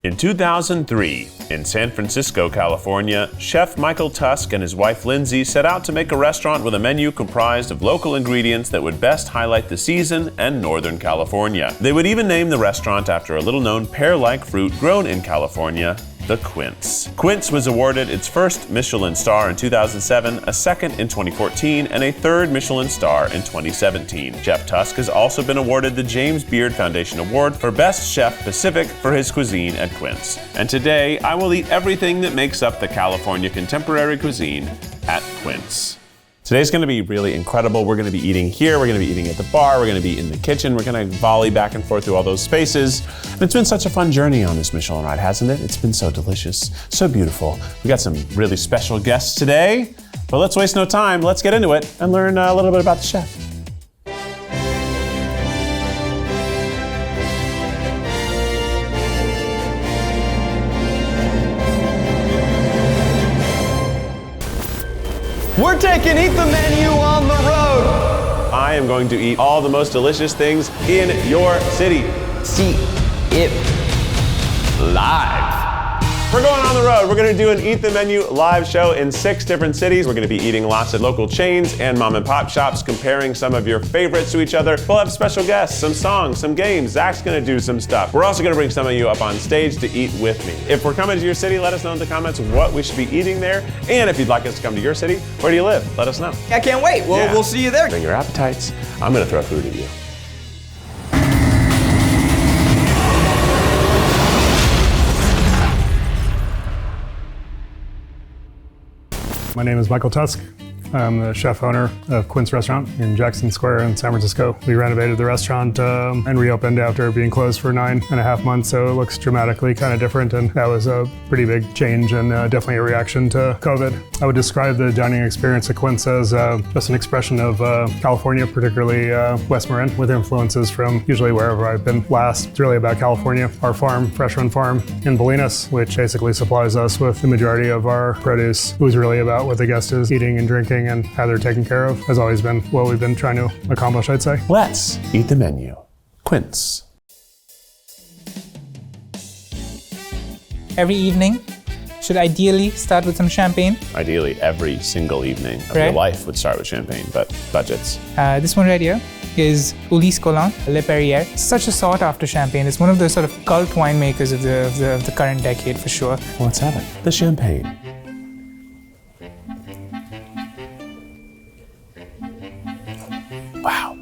In 2003, in San Francisco, California, Chef Michael Tusk and his wife Lindsay set out to make a restaurant with a menu comprised of local ingredients that would best highlight the season and Northern California. They would even name the restaurant after a little-known pear-like fruit grown in California, the quince. Quince was awarded its first Michelin star in 2007, a second in 2014, and a third Michelin star in 2017. Chef Tusk has also been awarded the James Beard Foundation Award for Best Chef Pacific for his cuisine at Quince. And today, I will eat everything that makes up the California contemporary cuisine at Quince. Today's gonna be really incredible. We're gonna be eating here, we're gonna be eating at the bar, we're gonna be in the kitchen, we're gonna volley back and forth through all those spaces. And it's been such a fun journey on this Michelin ride, hasn't it? It's been so delicious, so beautiful. We got some really special guests today, but let's waste no time. Let's get into it and learn a little bit about the chef. We're taking Eat the Menu on the road. I am going to eat all the most delicious things in your city. See it live. We're going on the road. We're gonna do an Eat the Menu live show in 6 different cities. We're gonna be eating lots of local chains and mom and pop shops, comparing some of your favorites to each other. We'll have special guests, some songs, some games. Zach's gonna do some stuff. We're also gonna bring some of you up on stage to eat with me. If we're coming to your city, let us know in the comments what we should be eating there. And if you'd like us to come to your city, where do you live? Let us know. I can't wait. We'll see you there. Bring your appetites. I'm gonna throw food at you. My name is Michael Tusk. I'm the chef owner of Quince Restaurant in Jackson Square in San Francisco. We renovated the restaurant and reopened after being closed for 9.5 months, so it looks dramatically kind of different, and that was a pretty big change and definitely a reaction to COVID. I would describe the dining experience at Quince as just an expression of California, particularly West Marin, with influences from usually wherever I've been last. It's really about California. Our farm, Fresh Run Farm in Bolinas, which basically supplies us with the majority of our produce, it was really about what the guest is eating and drinking and how they're taken care of, has always been what we've been trying to accomplish, I'd say. Let's eat the menu. Quince. Every evening should ideally start with some champagne. Ideally, every single evening of your life would start with champagne, but budgets. This one right here is Ulysse Collant Le Perrier. Such a sought after champagne. It's one of the sort of cult winemakers of the current decade for sure. Well, let's have it. The champagne. Wow.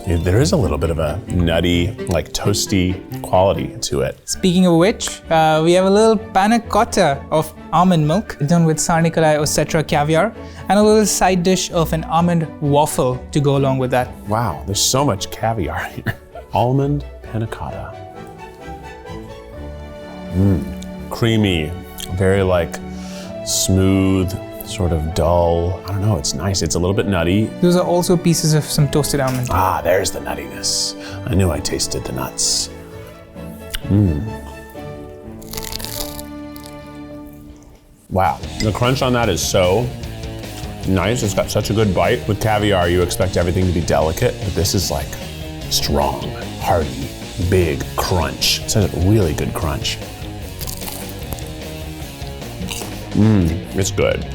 There is a little bit of a nutty, like toasty quality to it. Speaking of which, we have a little panna cotta of almond milk done with Tsar Nikolai Osetra caviar and a little side dish of an almond waffle to go along with that. Wow, there's so much caviar here. Almond panna cotta. Creamy, very like smooth, sort of dull. I don't know, it's nice. It's a little bit nutty. Those are also pieces of some toasted almond. Ah, there's the nuttiness. I knew I tasted the nuts. Wow, the crunch on that is so nice. It's got such a good bite. With caviar, you expect everything to be delicate, but this is like strong, hearty, big crunch. It's a really good crunch. It's good.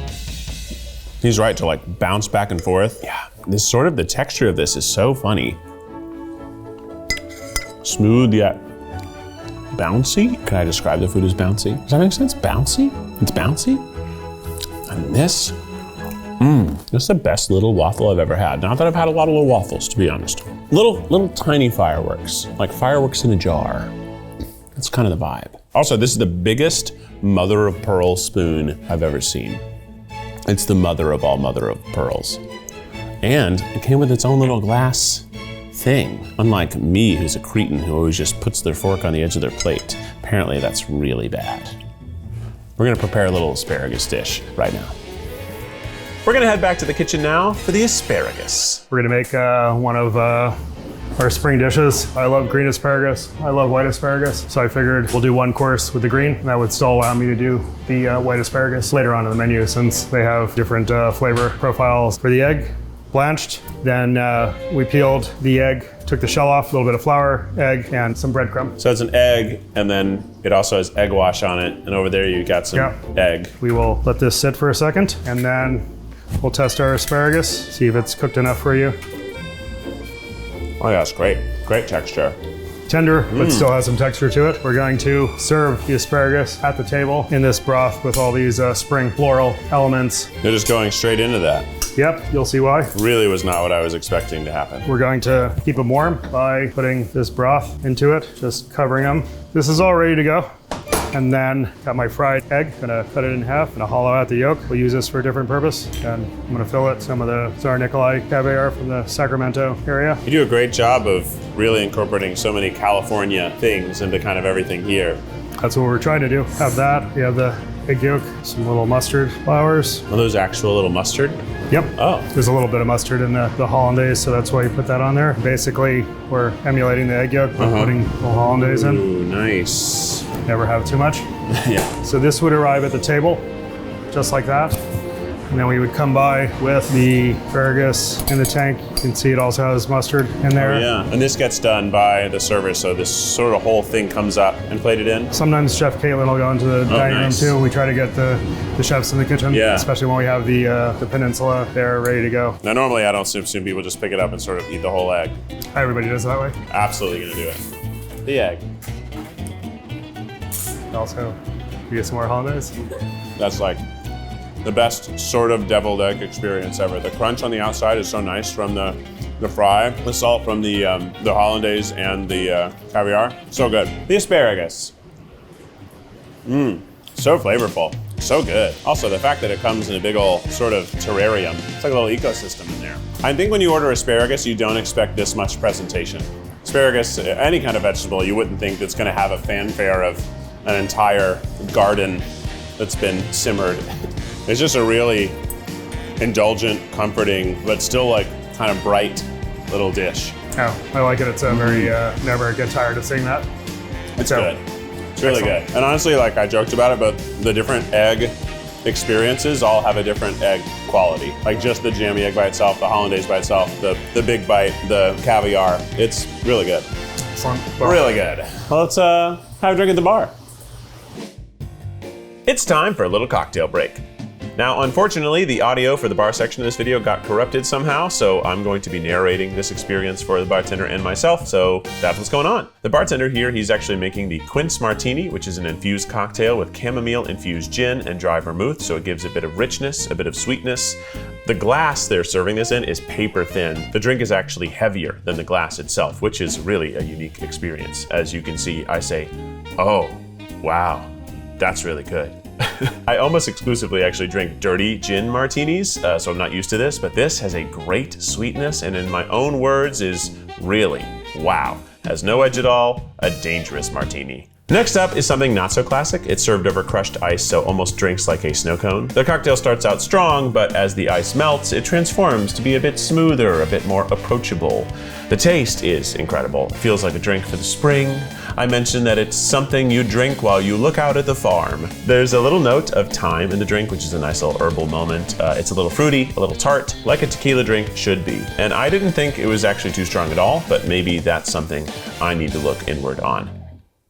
He's right to like bounce back and forth. Yeah, this sort of, the texture of this is so funny. Smooth yet bouncy. Can I describe the food as bouncy? Does that make sense? Bouncy? It's bouncy. And this is the best little waffle I've ever had. Not that I've had a lot of little waffles, to be honest. Little tiny fireworks, like fireworks in a jar. That's kind of the vibe. Also, this is the biggest mother of pearl spoon I've ever seen. It's the mother of all mother of pearls. And it came with its own little glass thing. Unlike me, who's a cretin who always just puts their fork on the edge of their plate. Apparently that's really bad. We're gonna prepare a little asparagus dish right now. We're gonna head back to the kitchen now for the asparagus. We're gonna make one of our spring dishes. I love green asparagus. I love white asparagus. So I figured we'll do one course with the green, and that would still allow me to do the white asparagus later on in the menu, since they have different flavor profiles. For the egg, blanched. Then we peeled the egg, took the shell off, a little bit of flour, egg, and some breadcrumb. So it's an egg, and then it also has egg wash on it, and over there you got some egg. We will let this sit for a second, and then we'll test our asparagus, see if it's cooked enough for you. Oh yeah, it's great. Great texture. Tender, but still has some texture to it. We're going to serve the asparagus at the table in this broth with all these spring floral elements. They're just going straight into that. Yep, you'll see why. Really was not what I was expecting to happen. We're going to keep them warm by putting this broth into it, just covering them. This is all ready to go. And then got my fried egg, gonna cut it in half and hollow out the yolk. We'll use this for a different purpose. And I'm gonna fill it some of the Tsar Nikolai caviar from the Sacramento area. You do a great job of really incorporating so many California things into kind of everything here. That's what we're trying to do. Have that, we have the egg yolk, some little mustard flowers. Are those actual little mustard? Yep. Oh. There's a little bit of mustard in the hollandaise, so that's why you put that on there. Basically, we're emulating the egg yolk by putting little hollandaise in. Ooh, nice. Never have too much. Yeah. So this would arrive at the table, just like that. And then we would come by with the asparagus in the tank. You can see it also has mustard in there. Oh, yeah. And this gets done by the server, so this sort of whole thing comes up and plated in? Sometimes Chef Caitlin will go into the dining room too. We try to get the chefs in the kitchen, especially when we have the peninsula there ready to go. Now, normally I don't assume people just pick it up and sort of eat the whole egg. Everybody does it that way. Absolutely gonna do it. The egg. Also, you get some more hollandaise. That's like the best sort of deviled egg experience ever. The crunch on the outside is so nice from the fry, the salt from the hollandaise and the caviar, so good. The asparagus, so flavorful, so good. Also, the fact that it comes in a big old sort of terrarium, it's like a little ecosystem in there. I think when you order asparagus, you don't expect this much presentation. Asparagus, any kind of vegetable, you wouldn't think that's gonna have a fanfare of an entire garden that's been simmered. It's just a really indulgent, comforting, but still like kind of bright little dish. Oh, I like it. It's a very, never get tired of seeing that. It's good. It's really good. And honestly, like I joked about it, but the different egg experiences all have a different egg quality. Like just the jammy egg by itself, the hollandaise by itself, the big bite, the caviar. It's really good. Excellent. Really good. Well, let's have a drink at the bar. It's time for a little cocktail break. Now, unfortunately, the audio for the bar section of this video got corrupted somehow, so I'm going to be narrating this experience for the bartender and myself, so that's what's going on. The bartender here, he's actually making the Quince Martini, which is an infused cocktail with chamomile-infused gin and dry vermouth, so it gives a bit of richness, a bit of sweetness. The glass they're serving this in is paper thin. The drink is actually heavier than the glass itself, which is really a unique experience. As you can see, I say, oh, wow, that's really good. I almost exclusively actually drink dirty gin martinis, so I'm not used to this, but this has a great sweetness and in my own words is really, wow. Has no edge at all, a dangerous martini. Next up is something not so classic. It's served over crushed ice, so almost drinks like a snow cone. The cocktail starts out strong, but as the ice melts, it transforms to be a bit smoother, a bit more approachable. The taste is incredible. It feels like a drink for the spring. I mentioned that it's something you drink while you look out at the farm. There's a little note of thyme in the drink, which is a nice little herbal moment. It's a little fruity, a little tart, like a tequila drink should be. And I didn't think it was actually too strong at all, but maybe that's something I need to look inward on.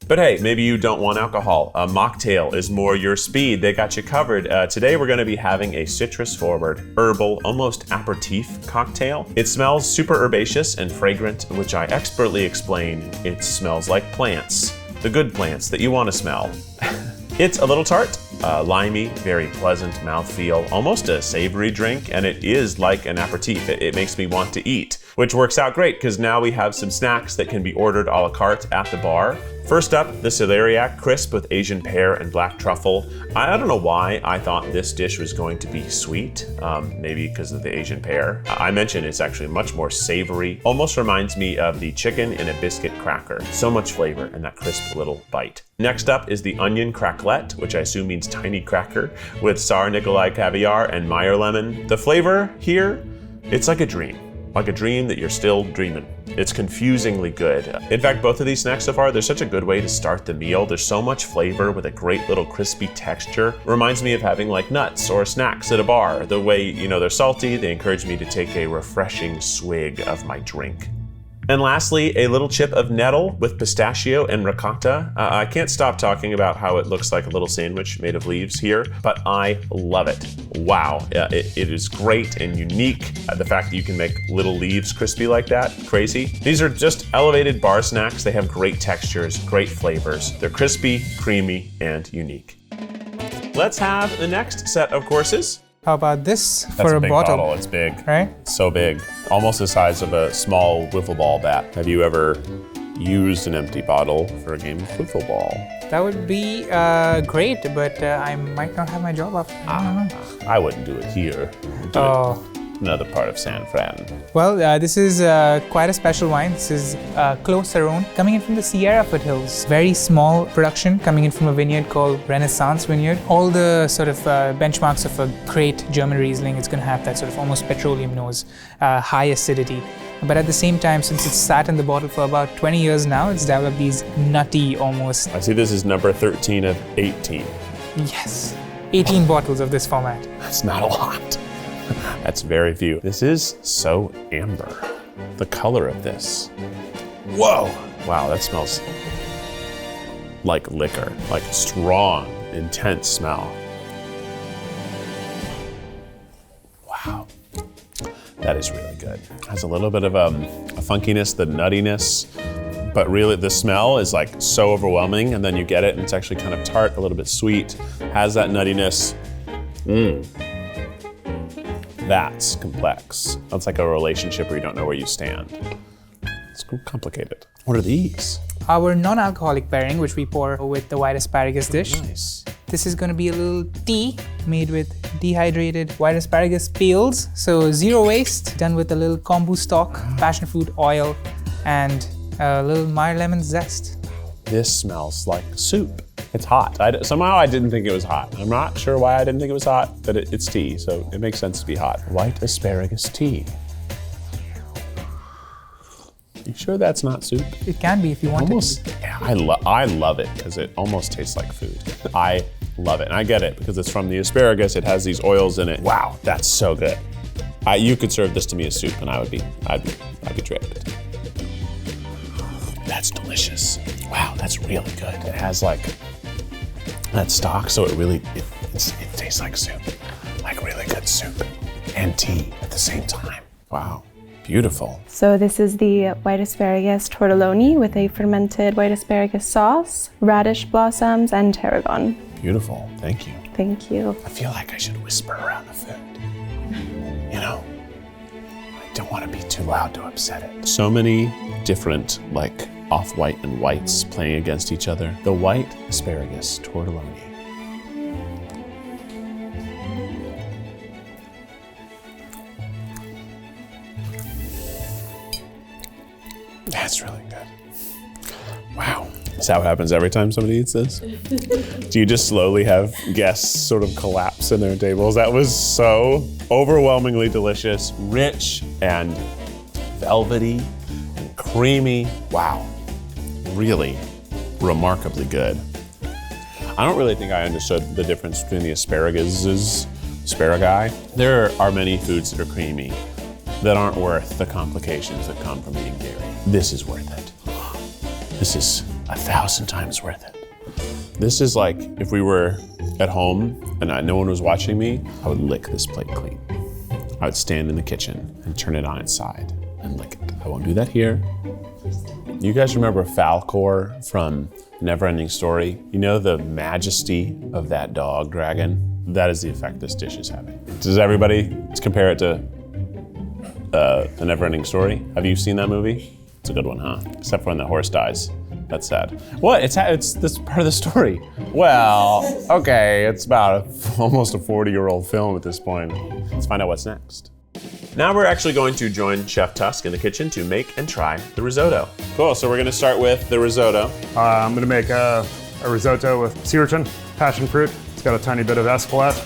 But hey, maybe you don't want alcohol. A mocktail is more your speed. They got you covered. Today we're gonna be having a citrus-forward, herbal, almost aperitif cocktail. It smells super herbaceous and fragrant, which I expertly explain. It smells like plants, the good plants that you wanna smell. It's a little tart, limey, very pleasant mouthfeel, almost a savory drink, and it is like an aperitif. It makes me want to eat, which works out great because now we have some snacks that can be ordered a la carte at the bar. First up, the celeriac crisp with Asian pear and black truffle. I don't know why I thought this dish was going to be sweet, maybe because of the Asian pear. I mentioned it's actually much more savory, almost reminds me of the chicken in a biscuit cracker. So much flavor in that crisp little bite. Next up is the onion cracklet, which I assume means tiny cracker, with Tsar Nikolai caviar and Meyer lemon. The flavor here, it's like a dream. like a dream that you're still dreaming. It's confusingly good. In fact, both of these snacks so far, they're such a good way to start the meal. There's so much flavor with a great little crispy texture. Reminds me of having like nuts or snacks at a bar. The way, they're salty, they encourage me to take a refreshing swig of my drink. And lastly, a little chip of nettle with pistachio and ricotta. I can't stop talking about how it looks like a little sandwich made of leaves here, but I love it. Wow, it is great and unique. The fact that you can make little leaves crispy like that, crazy. These are just elevated bar snacks. They have great textures, great flavors. They're crispy, creamy, and unique. Let's have the next set of courses. How about this That's for a a big bottle? It's big. Right? It's so big. Almost the size of a small wiffle ball bat. Have you ever used an empty bottle for a game of wiffle ball? That would be great, but I might not have my job after. I don't know. I wouldn't do it here. I'd do it another part of San Fran. Well, this is quite a special wine. This is Clos Saron, coming in from the Sierra foothills. Very small production, coming in from a vineyard called Renaissance Vineyard. All the sort of benchmarks of a great German Riesling. It's going to have that sort of almost petroleum nose, high acidity. But at the same time, since it's sat in the bottle for about 20 years now, it's developed these nutty almost. I see this is number 13 of 18. Yes, 18 bottles of this format. That's not a lot. That's very few. This is so amber. The color of this. Whoa! Wow, that smells like liquor. Like strong, intense smell. Wow. That is really good. Has a little bit of a funkiness, the nuttiness, but really the smell is like so overwhelming, and then you get it and it's actually kind of tart, a little bit sweet, has that nuttiness. That's complex. That's like a relationship where you don't know where you stand. It's complicated. What are these? Our non-alcoholic pairing, which we pour with the white asparagus dish. Nice. This is going to be a little tea made with dehydrated white asparagus peels. So zero waste, done with a little kombu stock, passion fruit oil, and a little Meyer lemon zest. This smells like soup. It's hot. Somehow I didn't think it was hot. I'm not sure why I didn't think it was hot, but it's tea, so it makes sense to be hot. White asparagus tea. You sure that's not soup? It can be if you want Almost, it. yeah, I love it because it almost tastes like food. I love it, and I get it because it's from the asparagus. It has these oils in it. Wow, that's so good. You could serve this to me as soup, and I'd be thrilled. That's delicious. Wow, that's really good. It has like that stock, so it tastes like soup, like really good soup and tea at the same time. Wow. Beautiful. So this is the white asparagus tortelloni with a fermented white asparagus sauce, radish blossoms, and tarragon. Beautiful. Thank you. Thank you. I feel like I should whisper around the food. I don't want to be too loud to upset it. So many different, like, off-white and whites playing against each other. The white asparagus tortelloni. That's really good. Wow. Is that what happens every time somebody eats this? Do you just slowly have guests sort of collapse in their tables? That was so overwhelmingly delicious, rich and velvety and creamy. Wow. Really remarkably good. I don't really think I understood the difference between the asparagi. There are many foods that are creamy that aren't worth the complications that come from eating dairy. This is worth it. This is 1,000 times worth it. This is like if we were at home and no one was watching me, I would lick this plate clean. I would stand in the kitchen and turn it on its side and lick it. I won't do that here. You guys remember Falcor from Neverending Story? You know the majesty of that dog dragon? That is the effect this dish is having. Does everybody compare it to The Neverending Story? Have you seen that movie? It's a good one, huh? Except for when the horse dies. That's sad. What? It's this part of the story. Well, okay, it's about almost a 40-year-old film at this point. Let's find out what's next. Now we're actually going to join Chef Tusk in the kitchen to make and try the risotto. Cool, so we're gonna start with the risotto. I'm gonna make a risotto with sea urchin, passion fruit. It's got a tiny bit of escalette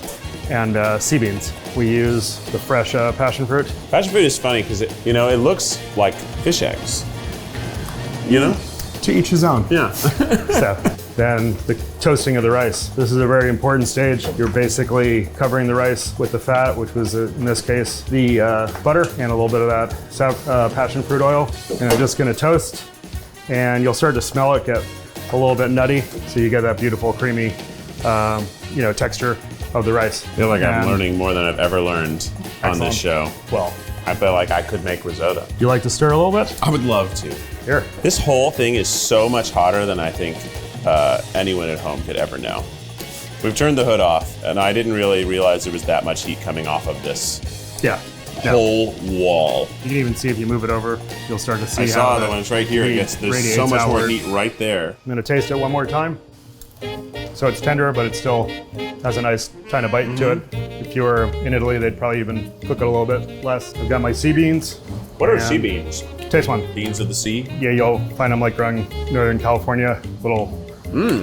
and sea beans. we use the fresh passion fruit. Passion fruit is funny because it looks like fish eggs. You know? To each his own. Yeah. So then the toasting of the rice. This is a very important stage. You're basically covering the rice with the fat, which was in this case the butter and a little bit of that passion fruit oil. And I'm just gonna toast, and you'll start to smell it get a little bit nutty, so you get that beautiful creamy texture of the rice. I feel like I'm learning more than I've ever learned on this show. Well, I feel like I could make risotto. you like to stir a little bit? I would love to. Here. This whole thing is so much hotter than I think anyone at home could ever know. We've turned the hood off, and I didn't really realize there was that much heat coming off of this whole wall. You can even see if you move it over, you'll start to see I saw that when it's right here. There's so much more outward. heat right there. I'm gonna taste it one more time. So it's tender, but it still has a nice kind of bite to it. If you were in Italy, they'd probably even cook it a little bit less. I've got my sea beans. What are and sea beans? Taste one. Beans of the sea? Yeah, you'll find them like growing Northern California, little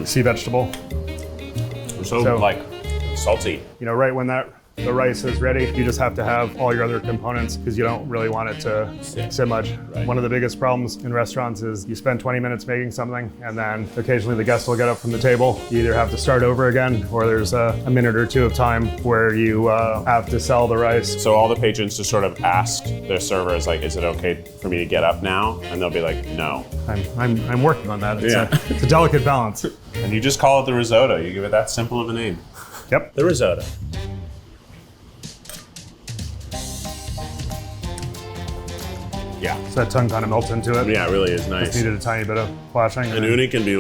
sea vegetable. They're so salty. Right when the rice is ready, you just have to have all your other components because you don't really want it to sit much. Right. One of the biggest problems in restaurants is you spend 20 minutes making something, and then occasionally the guest will get up from the table. You either have to start over again, or there's a minute or two of time where you have to sell the rice. So all the patrons just sort of ask their servers, like, is it okay for me to get up now? And they'll be like, no. I'm working on that. It's a delicate balance. And you just call it the risotto. You give it that simple of a name. Yep. The risotto. Yeah. So that tongue kind of melts into it. Yeah, it really is nice. Just needed a tiny bit of flashing. And uni can be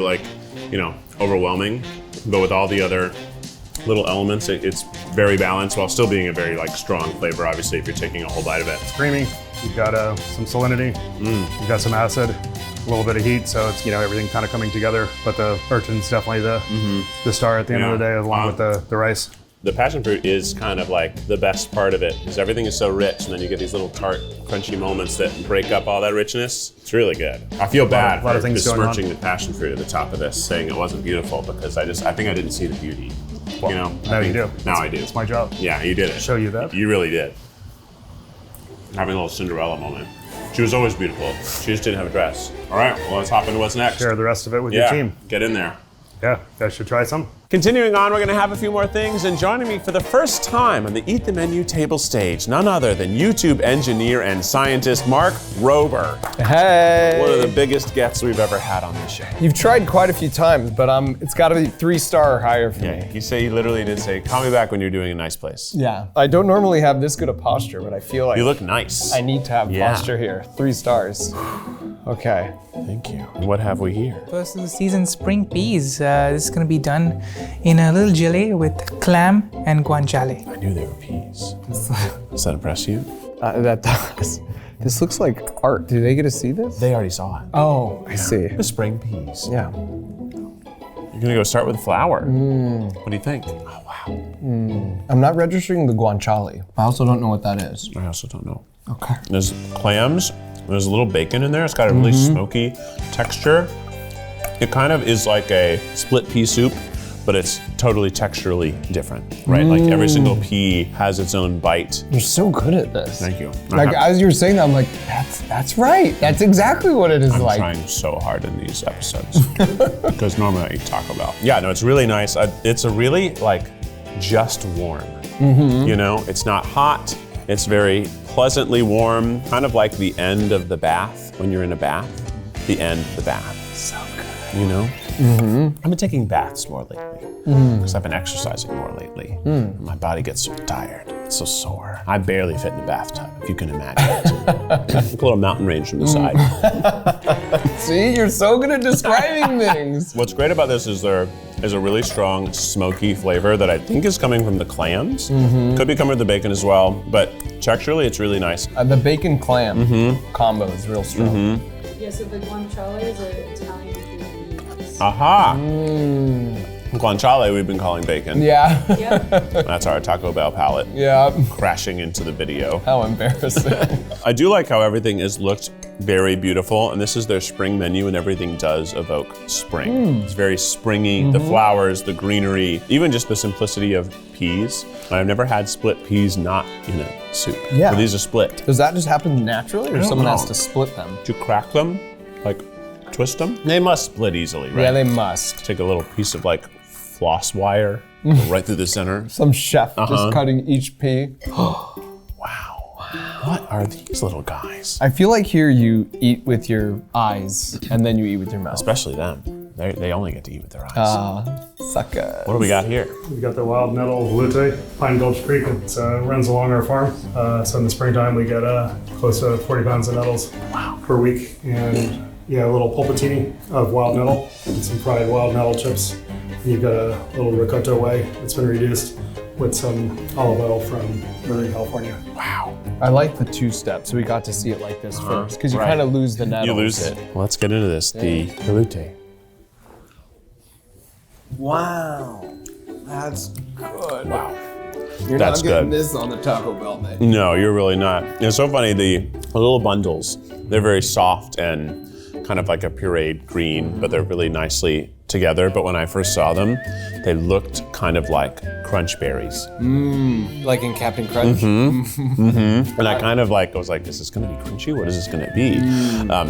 overwhelming, but with all the other little elements, it's very balanced while still being a very strong flavor, obviously, if you're taking a whole bite of it. It's creamy. You've got some salinity. You've got some acid, a little bit of heat, so it's everything kind of coming together. But the urchin's definitely the star at the end of the day, along with the rice. The passion fruit is kind of like the best part of it because everything is so rich, and then you get these little tart, crunchy moments that break up all that richness. It's really good. I feel bad for besmirching the passion fruit at the top of this, saying it wasn't beautiful because I think I didn't see the beauty. Well, now you do. Now I do. It's my job. Yeah, you did it. Show you that. You really did. Having a little Cinderella moment. She was always beautiful. She just didn't have a dress. All right, well, let's hop into what's next. Share the rest of it with your team. Get in there. Yeah, you guys should try some. Continuing on, we're going to have a few more things, and joining me for the first time on the Eat the Menu table stage, none other than YouTube engineer and scientist Mark Rober. Hey! One of the biggest gets we've ever had on this show. You've tried quite a few times, but it's got to be 3-star or higher for me. He literally did say, call me back when you're doing a nice place. Yeah. I don't normally have this good a posture, but I feel like you look nice. I need to have posture here. 3 stars. Okay. Thank you. And what have we here? First of the season, spring peas. This is going to be done in a little gelée with clam and guanciale. I knew they were peas. Does that impress you? That does. This looks like art. Do they get to see this? They already saw it. Oh, I see. The spring peas. Yeah. You're gonna go start with flour. What do you think? Oh, wow. I'm not registering the guanciale. I also don't know what that is. I also don't know. Okay. There's clams. There's a little bacon in there. It's got a really smoky texture. It kind of is like a split pea soup, but it's totally texturally different, right? Like every single pea has its own bite. You're so good at this. Thank you. As you were saying that, I'm like, that's right. That's exactly what it is I'm like. trying so hard in these episodes because normally I eat Taco Bell. Yeah, no, it's really nice. It's a really just warm. It's not hot. It's very pleasantly warm, kind of like the end of the bath when you're in a bath. The end of the bath. So good. I've been taking baths more lately because I've been exercising more lately. My body gets so tired. It's so sore. I barely fit in the bathtub, if you can imagine. Like a little mountain range from the side. See, you're so good at describing things. What's great about this is there is a really strong smoky flavor that I think is coming from the clams. Could be coming from the bacon as well, but texturally it's really nice. The bacon clam combo is real strong. Yeah, so the guanciale is an Italian cuisine. Aha! guanciale we've been calling bacon. Yeah. That's our Taco Bell palette. Yeah. Crashing into the video. How embarrassing. I do like how everything is looked very beautiful, and this is their spring menu, and everything does evoke spring. It's very springy, the flowers, the greenery, even just the simplicity of peas. I've never had split peas not in a soup. Yeah. But these are split. Does that just happen naturally, or don't someone know. has to split them? To crack them, like twist them, they must split easily, right? Yeah, they must. Take a little piece of like floss wire, go right through the center. Some chef just cutting each pea. Wow. What are these little guys? I feel like here you eat with your eyes and then you eat with your mouth. Especially them. They only get to eat with their eyes. Sucker. What do we got here? We got the wild nettle veloute, Pine Gulch Creek. It runs along our farm. So in the springtime, we get close to 40 pounds of nettles per week. And yeah, a little pulpatini of wild nettle and some fried wild nettle chips. And you've got a little ricotta whey that's been reduced with some olive oil from Merina, California. Wow. I like the two steps, so we got to see it like this first, because you kind of lose the nettles. You lose it. Well, let's get into this. The veloute. Wow, that's good. Wow. You're That's not getting good. this on the Taco Bell menu. No, you're really not. It's so funny, the little bundles, they're very soft and kind of like a pureed green, but they're really nicely together. But when I first saw them, they looked kind of like crunch berries. Like in Captain Crunch? And I kind of like, I was like, is this gonna be crunchy? What is this gonna be?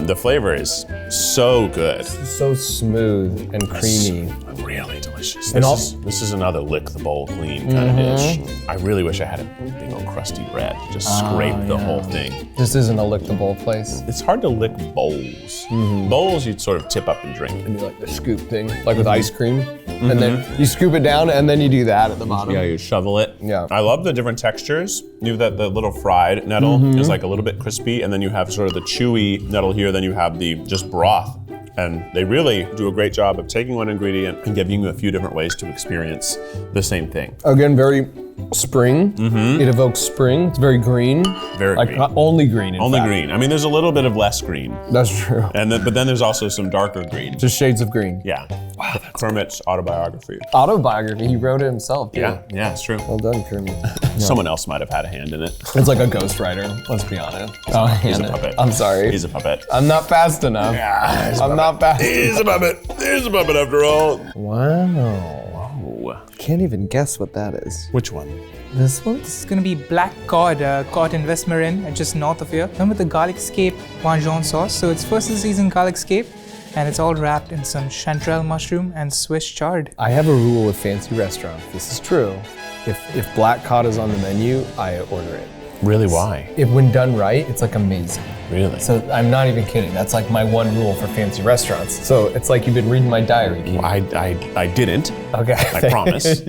The flavor is so good. So smooth and creamy. Really delicious. And This is another lick the bowl clean kind of dish. I really wish I had a big old crusty bread. Just scrape the whole thing. This isn't a lick the bowl place. It's hard to lick bowls. Bowls you'd sort of tip up and drink. And do like the scoop thing, like with ice cream. And then you scoop it down and then you do that at the bottom. Yeah, you shovel it. Yeah. I love the different textures. You have the little fried nettle is like a little bit crispy, and then you have sort of the chewy nettle here, then you have the just broth. And they really do a great job of taking one ingredient and giving you a few different ways to experience the same thing. Again, very spring. It evokes spring. It's very green. Very like green. Only green, in Only fact. green. I mean, there's a little bit of less green. That's true. But then there's also some darker green. Just shades of green. Yeah. Wow, Kermit's autobiography. Autobiography, he wrote it himself, too. Yeah, it's true. Well done, Kermit. Someone else might have had a hand in it. It's like a ghostwriter, let's be honest. He's a puppet. I'm sorry. He's a puppet. I'm not fast enough. Yeah, he's a I'm not fast He's a puppet. He's a puppet after all. Wow. Whoa. Can't even guess what that is. Which one? This one? This is gonna be black cod caught in West Marin, just north of here. Done with the garlic scape Wanjon sauce. So it's first of the season garlic scape, and it's all wrapped in some chanterelle mushroom and Swiss chard. I have a rule with fancy restaurants. This is true. If black cod is on the menu, I order it. Really, why? If when done right, it's like amazing. Really? So I'm not even kidding. That's like my one rule for fancy restaurants. So it's like you've been reading my diary. Well, I didn't. Okay. I promise.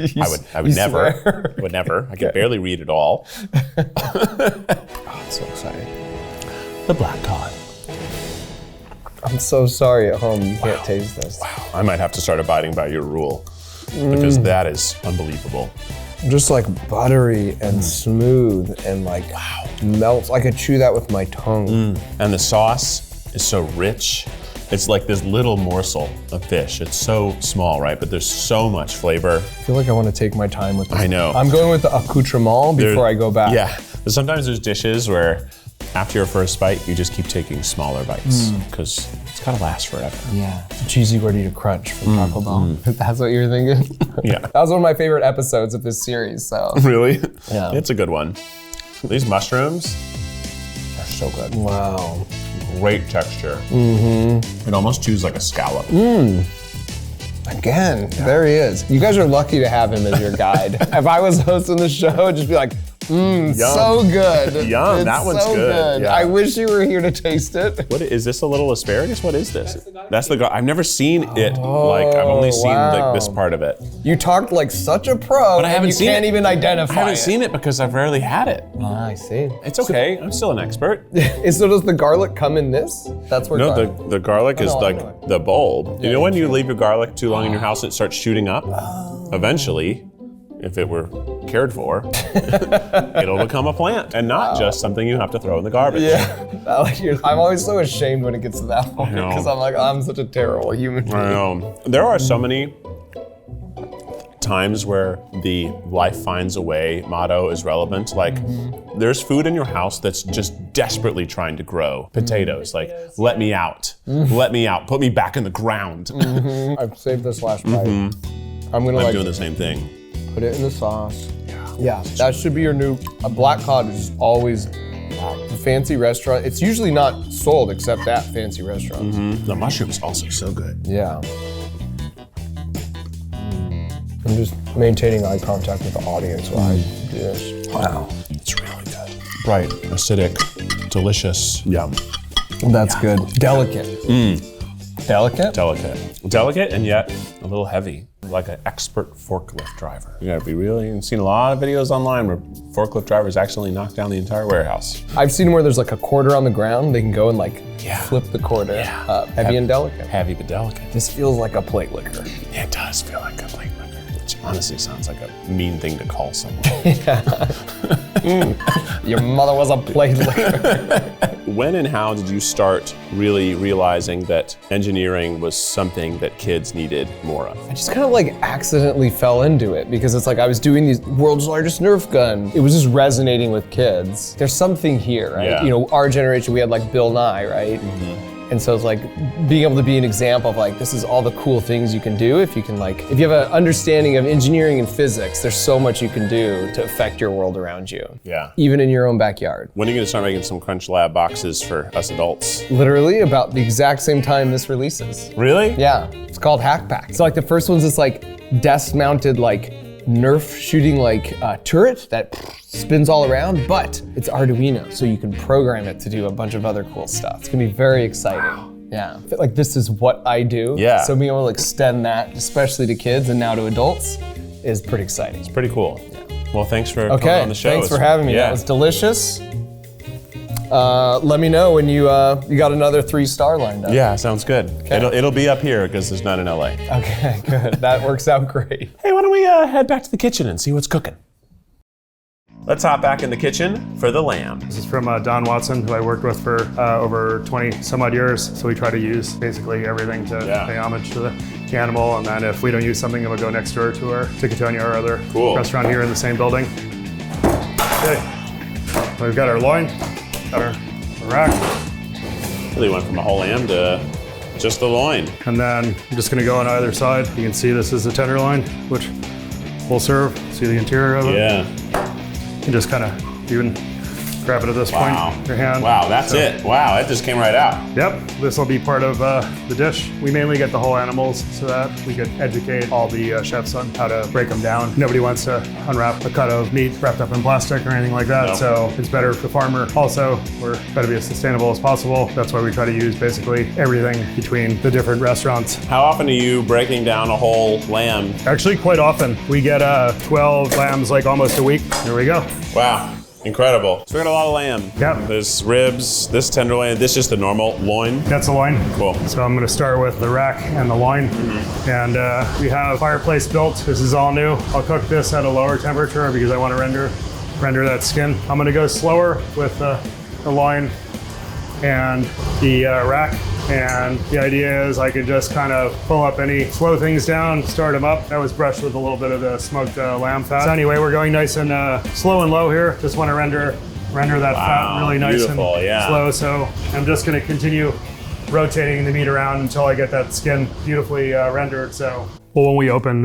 I would never. Swear? Would never. I could barely read it all. I'm so excited. The black cod. I'm so sorry at home you can't taste this. Wow. I might have to start abiding by your rule because that is unbelievable. Just like buttery and smooth and like melts. I could chew that with my tongue. And the sauce is so rich. It's like this little morsel of fish. It's so small, right? But there's so much flavor. I feel like I want to take my time with this. I know. I'm going with the accoutrement before I go back. Yeah. But sometimes there's dishes where after your first bite, you just keep taking smaller bites because it's gotta last forever. Yeah. It's a cheesy gordita crunch from Taco Bell. That's what you're thinking? Yeah. That was one of my favorite episodes of this series, so. Really? Yeah. It's a good one. These mushrooms are so good. Wow. Great texture. It almost chews like a scallop. Again, there he is. You guys are lucky to have him as your guide. If I was hosting the show, I'd just be like, so good. Yum, It's that one's so good. Yeah. I wish you were here to taste it. What is this? A little asparagus? What is this? That's the I've never seen it. Like I've only seen like this part of it. You talked like such a pro, But I haven't and you seen can't it. even identify I haven't it. seen it because I've rarely had it. Ah, I see. It's okay. I'm still an expert. So does the garlic come in this? That's where No, garlic. the garlic is no, I like know it. the bulb. You know when you leave your garlic too long in your house, it starts shooting up? Eventually, if it were cared for, it'll become a plant and not just something you have to throw in the garbage. Yeah. I'm always so ashamed when it gets to that point know. because I'm like, I'm such a terrible human being. I know. There are so many times where the life finds a way motto is relevant. Like, there's food in your house that's just desperately trying to grow. Potatoes, like, let me out. Let me out. Put me back in the ground. I've saved this last bite. I'm doing the same thing. Put it in the sauce. Yeah, that should be your new. A black cod is always a fancy restaurant. It's usually not sold except at fancy restaurants. The mushroom is also so good. Yeah. I'm just maintaining eye contact with the audience while I do this. Wow, it's really good. Bright, acidic, delicious. Yum. That's good. Delicate. Delicate? Delicate and yet a little heavy, like an expert forklift driver. You gotta be really, I've seen a lot of videos online where forklift drivers accidentally knock down the entire warehouse. I've seen where there's like a quarter on the ground, they can go and like flip the quarter up. Heavy and delicate. Heavy but delicate. This feels like a plate liquor. It does feel like a plate liquor, which honestly sounds like a mean thing to call someone. Your mother was a plate liquor. When and how did you start really realizing that engineering was something that kids needed more of? I just kind of like accidentally fell into it because it's like I was doing these world's largest Nerf gun. It was just resonating with kids. There's something here, right? Yeah. You know, our generation, we had like Bill Nye, right? And so it's like being able to be an example of like, this is all the cool things you can do if you can like, if you have an understanding of engineering and physics, there's so much you can do to affect your world around you. Yeah. Even in your own backyard. When are you gonna start making some Crunch Lab boxes for us adults? Literally about the exact same time this releases. Really? Yeah, it's called Hack Pack. So like the first one's this like desk mounted like Nerf shooting like turret that spins all around, but it's Arduino, so you can program it to do a bunch of other cool stuff. It's gonna be very exciting. Wow. Yeah, I feel like this is what I do. Yeah. So being able to extend that, especially to kids and now to adults, is pretty exciting. It's pretty cool. Yeah. Well, thanks for coming on the show. Thanks for having me. That was delicious. Let me know when you got another 3-star lined up. Yeah, sounds good. Okay. It'll be up here because there's none in LA. Okay, good. That works out great. Hey, why don't we head back to the kitchen and see what's cooking? Let's hop back in the kitchen for the lamb. This is from Don Watson, who I worked with for over 20 some odd years. So we try to use basically everything to pay homage to the animal. And then if we don't use something, we'll go next door to our Ticatonia, our other restaurant here in the same building. Okay, we've got our loin, got our rack. Really went from a whole lamb to just the loin. And then I'm just gonna go on either side. You can see this is the tenderloin, which we'll serve. See the interior of it? Yeah. You can just kind of even grab it at this point with your hand. Wow, that's it. Wow, that just came right out. Yep, this will be part of the dish. We mainly get the whole animals so that we could educate all the chefs on how to break them down. Nobody wants to unwrap a cut of meat wrapped up in plastic or anything like that, so it's better for the farmer. Also, we're trying to be as sustainable as possible. That's why we try to use basically everything between the different restaurants. How often are you breaking down a whole lamb? Actually, quite often. We get 12 lambs like almost a week. There we go. Wow. Incredible. So we got a lot of lamb. Yep. There's ribs, this tenderloin, this is just the normal loin. That's the loin. Cool. So I'm gonna start with the rack and the loin. And we have fireplace built. This is all new. I'll cook this at a lower temperature because I want to render that skin. I'm gonna go slower with the loin and the rack. And the idea is I could just kind of pull up slow things down, start them up. That was brushed with a little bit of the smoked lamb fat. So anyway, we're going nice and slow and low here. Just want to render that fat really nice and slow. So I'm just going to continue rotating the meat around until I get that skin beautifully rendered. So, well, when we opened,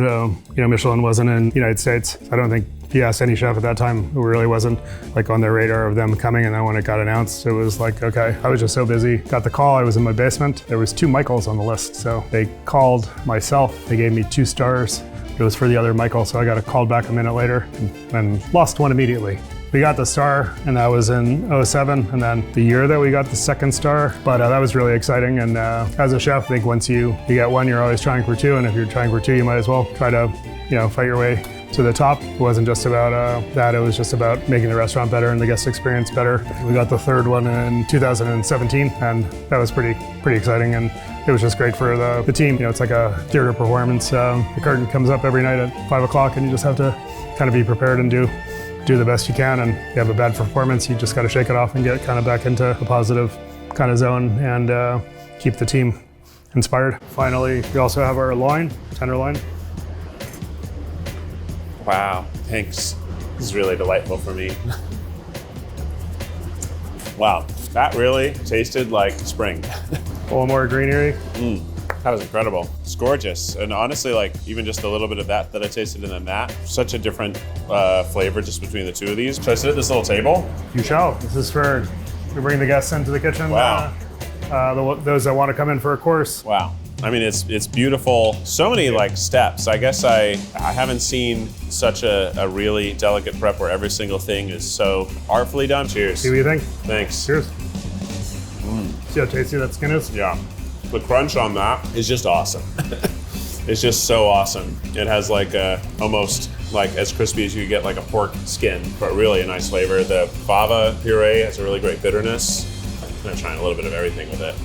Michelin wasn't in the United States. I don't think he asked any chef at that time who really wasn't like on their radar of them coming. And then when it got announced, it was like, okay, I was just so busy. Got the call, I was in my basement. There was 2 Michaels on the list. So they called myself, they gave me 2 stars. It was for the other Michael, so I got a call back a minute later and lost one immediately. We got the star, and that was in 2007, and then the year that we got the 2nd star. But that was really exciting, and as a chef, I think once you get 1, you're always trying for 2, and if you're trying for 2, you might as well try to fight your way to the top. It wasn't just about that, it was just about making the restaurant better and the guest experience better. We got the 3rd one in 2017, and that was pretty exciting, and it was just great for the team. It's like a theater performance. The curtain comes up every night at 5 o'clock, and you just have to kind of be prepared and do the best you can. And you have a bad performance, you just got to shake it off and get kind of back into a positive kind of zone and keep the team inspired. Finally, we also have our loin, tenderloin. Wow, thanks. This is really delightful for me. Wow, that really tasted like spring. A little more greenery. That was incredible. It's gorgeous. And honestly, like even just a little bit of that I tasted and then that, such a different flavor just between the two of these. Should I sit at this little table? You shall. This is for to bring the guests into the kitchen. Wow. Those that want to come in for a course. Wow. I mean, it's beautiful. So many like steps. I guess I haven't seen such a really delicate prep where every single thing is so artfully done. Cheers. See what you think? Thanks. Cheers. See how tasty that skin is? Yeah. The crunch on that is just awesome. It's just so awesome. It has like almost like as crispy as you could get like a pork skin, but really a nice flavor. The fava puree has a really great bitterness. I'm gonna try a little bit of everything with it.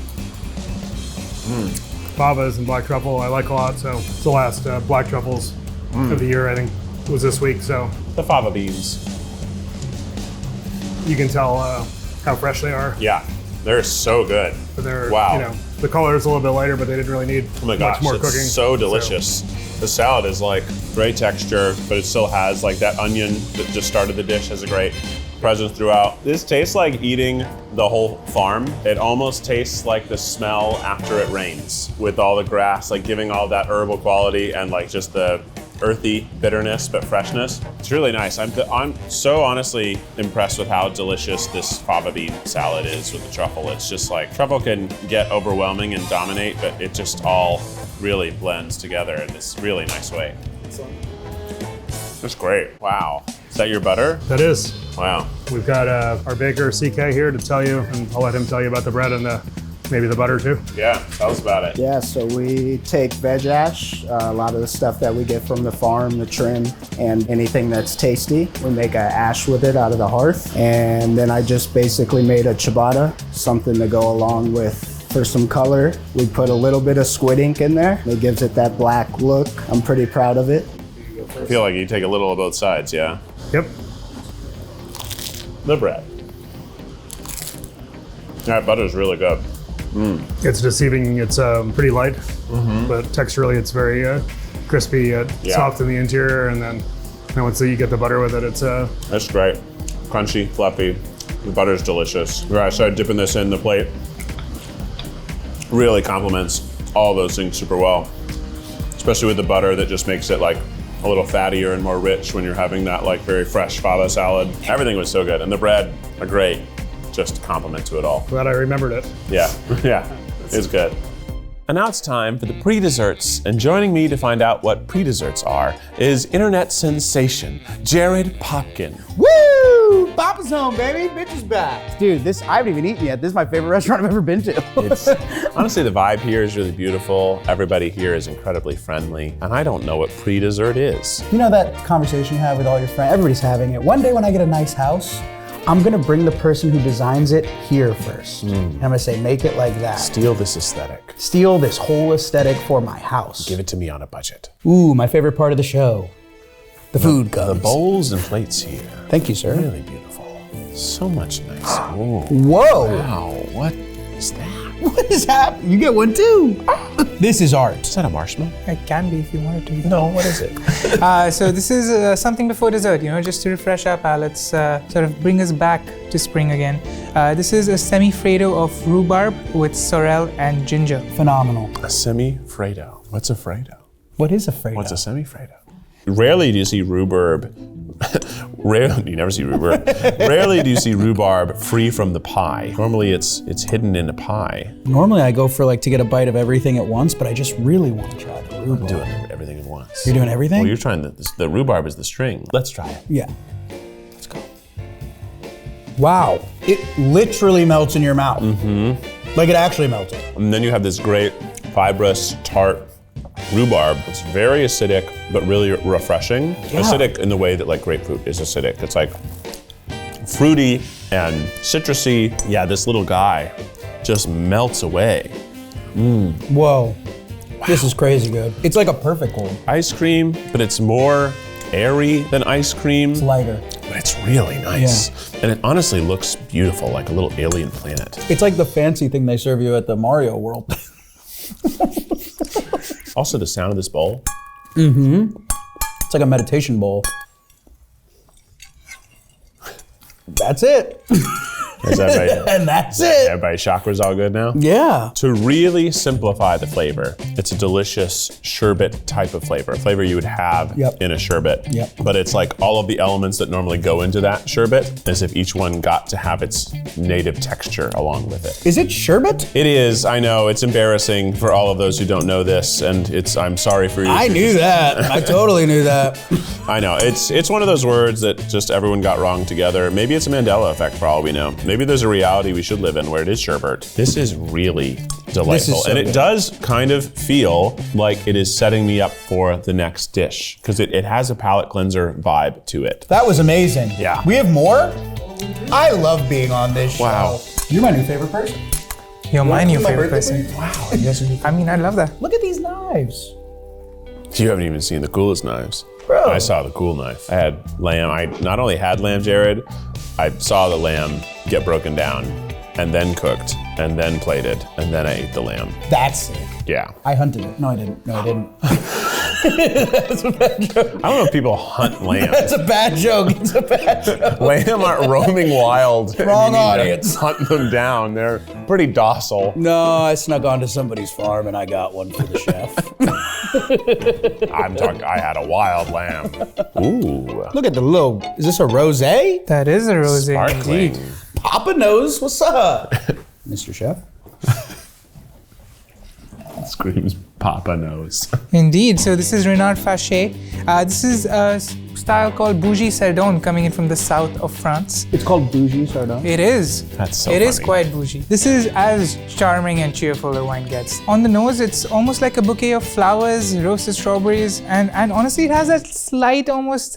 Favas and black truffle I like a lot, so it's the last black truffles of the year, I think, was this week, so. The fava beans. You can tell how fresh they are. Yeah, they're so good. But they're, wow. you know, the color is a little bit lighter, but they didn't really need Oh my gosh, much more it's cooking. so delicious. The salad is like great texture, but it still has like that onion that just started the dish has a great presence throughout. This tastes like eating the whole farm. It almost tastes like the smell after it rains with all the grass, like giving all that herbal quality and like just the earthy bitterness, but freshness. It's really nice. I'm so honestly impressed with how delicious this fava bean salad is with the truffle. It's just like, truffle can get overwhelming and dominate, but it just all really blends together in this really nice way. That's great. Wow. Is that your butter? That is. Wow. We've got our baker, CK, here to tell you, and I'll let him tell you about the bread and maybe the butter too. Yeah, tell us about it. Yeah, so we take veg ash, a lot of the stuff that we get from the farm, the trim, and anything that's tasty. We make an ash with it out of the hearth. And then I just basically made a ciabatta, something to go along with. For some color, we put a little bit of squid ink in there. It gives it that black look. I'm pretty proud of it. I feel like you take a little of both sides, yeah? Yep. The bread. That butter's really good. It's deceiving. It's pretty light, but texturally it's very crispy, Yeah. soft in the interior, and then once you get the butter with it, it's That's great. Crunchy, fluffy. The butter's delicious. Right, I started dipping this in the plate. Really complements all those things super well. Especially with the butter that just makes it like a little fattier and more rich when you're having that like very fresh fava salad. Everything was so good. And the bread, a great just compliment to it all. glad I remembered it. Yeah, yeah, it's good. And now it's time for the pre-desserts. And joining me to find out what pre-desserts are is internet sensation, Jared Popkin. Woo! Papa's home, baby. Bitch is back. Dude, I haven't even eaten yet. This is my favorite restaurant I've ever been to. It's honestly, the vibe here is really beautiful. Everybody here is incredibly friendly. And I don't know what pre-dessert is. You know that conversation you have with all your friends? Everybody's having it. One day when I get a nice house, I'm gonna bring the person who designs it here first. And I'm gonna say, make it like that. Steal this aesthetic. Steal this whole aesthetic for my house. Give it to me on a budget. Ooh, my favorite part of the show. The food The comes. bowls and plates here. Thank you, sir. Really beautiful. So much nice. Ooh. Whoa! Wow, what is that? What is happening? You get one too. This is art. Is that a marshmallow? It can be if you want it to be. No, what is it? So this is something before dessert, just to refresh our palates, sort of bring us back to spring again. This is a semi-Fredo of rhubarb with sorrel and ginger. Phenomenal. A semi-Fredo. What's a Fredo? What is a Fredo? What's a semi-Fredo? Rarely do you see rhubarb. You never see rhubarb. Rarely do you see rhubarb free from the pie. Normally, it's hidden in a pie. Normally I go for to get a bite of everything at once, but I just really want to try the rhubarb. I'm doing everything at once. You're doing everything? Well, you're trying the rhubarb is the string. Let's try it. Yeah. Let's go. Wow. It literally melts in your mouth. Mm-hmm. Like it actually melted. And then you have this great fibrous, tart rhubarb. It's very acidic, but really refreshing. Yeah. Acidic in the way that grapefruit is acidic. It's fruity and citrusy. Yeah, this little guy just melts away. Whoa. Wow. This is crazy good. It's like a perfect one. Ice cream, but it's more airy than ice cream. It's lighter. But it's really nice. Yeah. And it honestly looks beautiful, like a little alien planet. It's like the fancy thing they serve you at the Mario World. Also, the sound of this bowl. It's like a meditation bowl. That's it. Is everybody, And that's it. everybody's chakras all good now? Yeah. To really simplify the flavor, it's a delicious sherbet type of flavor, a flavor you would have in a sherbet. Yep. But it's like all of the elements that normally go into that sherbet, as if each one got to have its native texture along with it. Is it sherbet? It is, I know, it's embarrassing for all of those who don't know this, and I'm sorry for you. I knew that. I totally knew that. I know, it's one of those words that just everyone got wrong together. Maybe it's a Mandela effect for all we know. Maybe there's a reality we should live in where it is sherbet. This is really delightful. so and it good. does kind of feel like it is setting me up for the next dish, because it has a palate cleanser vibe to it. That was amazing. Yeah. We have more? I love being on this show. Wow. You're my new favorite person. You're my new My favorite birthday person. Wow. Yes, I mean, I love that. look at these knives. You haven't even seen the coolest knives. Bro. I saw the cool knife. I had lamb. I not only had lamb, Jared, I saw the lamb get broken down and then cooked and then plated and then I ate the lamb. That's sick. Yeah. I hunted it. No, I didn't. No, I didn't. I don't know if people hunt lamb. That's a bad joke. It's a bad joke. Lamb aren't roaming wild. Wrong You need to audience. Hunt them down. They're pretty docile. No, I snuck onto somebody's farm and I got one for the chef. I'm talking. I had a wild lamb. Ooh. Look at the little, is this a rosé? That is a rosé Sparkling. indeed. Papa knows what's up. Mr. Chef? Screams Papa knows. Indeed. So this is Renard Faché. This is a style called Bougie Sardon coming in from the south of France. It's called bougie sardon. It is. That's so It is funny. quite bougie. This is as charming and cheerful a wine gets. On the nose, it's almost like a bouquet of flowers, roasted strawberries, and honestly, it has that slight, almost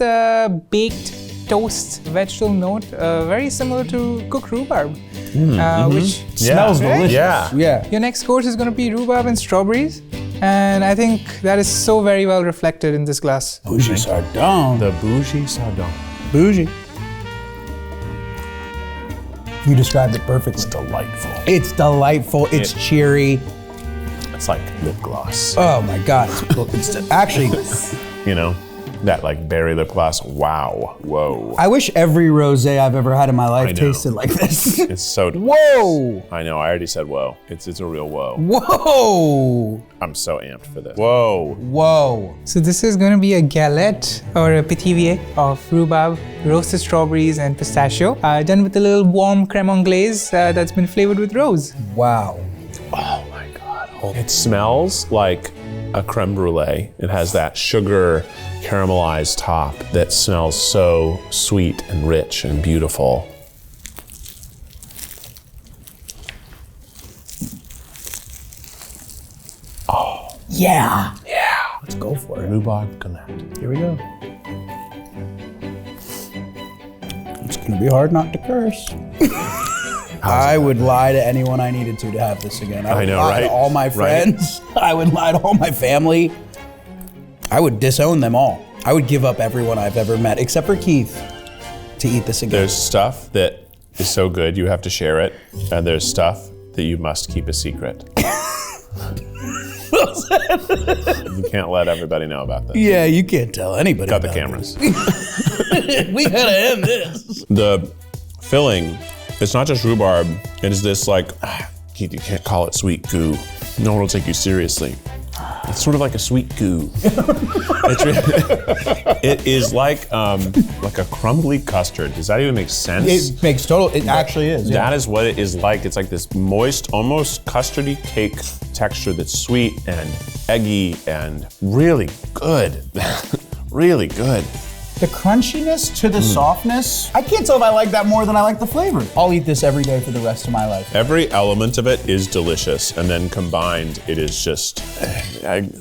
baked toast vegetable note, very similar to cooked rhubarb, which Smells delicious. Yeah. Yeah. your next course is going to be rhubarb and strawberries, and I think that is so very well reflected in this glass. Bougie sardon. The bougie sardon. Bougie. You described it perfectly. Delightful. It's delightful. It's cheery. It's like lip gloss. Oh my God. It's actually, You know, that like berry lip gloss. Wow. Whoa. I wish every rosé I've ever had in my life I know. tasted like this. It's so. Whoa. I know. I already said whoa. It's a real whoa. Whoa. I'm so amped for this. Whoa. Whoa. So this is going to be a galette or a petivier of rhubarb, roasted strawberries, and pistachio, done with a little warm creme anglaise that's been flavored with rose. Wow. Oh my God. It smells like a creme brulee. It has that sugar caramelized top that smells so sweet and rich and beautiful. Yeah. Yeah. Let's go for it. Rhubarb galette. Here we go. It's gonna be hard not to curse. I would lie to anyone I needed to have this again. I would know, lie right? to all my friends. I would lie to all my family. I would disown them all. I would give up everyone I've ever met, except for Keith, to eat this again. There's stuff that is so good you have to share it, and there's stuff that you must keep a secret. You can't let everybody know about this. Yeah, you can't tell anybody. Cut the about cameras. this. We gotta end this. The filling, it's not just rhubarb, it is this like, Keith, you can't call it sweet goo. No one will take you seriously. It's sort of like a sweet goo. It is like a crumbly custard. Does that even make sense? It makes total. It actually is. Yeah. That is what it is like. It's like this moist, almost custardy cake texture that's sweet and eggy and really good. Really good. The crunchiness to the softness. I can't tell if I like that more than I like the flavor. I'll eat this every day for the rest of my life. Every element of it is delicious, and then combined, it is just.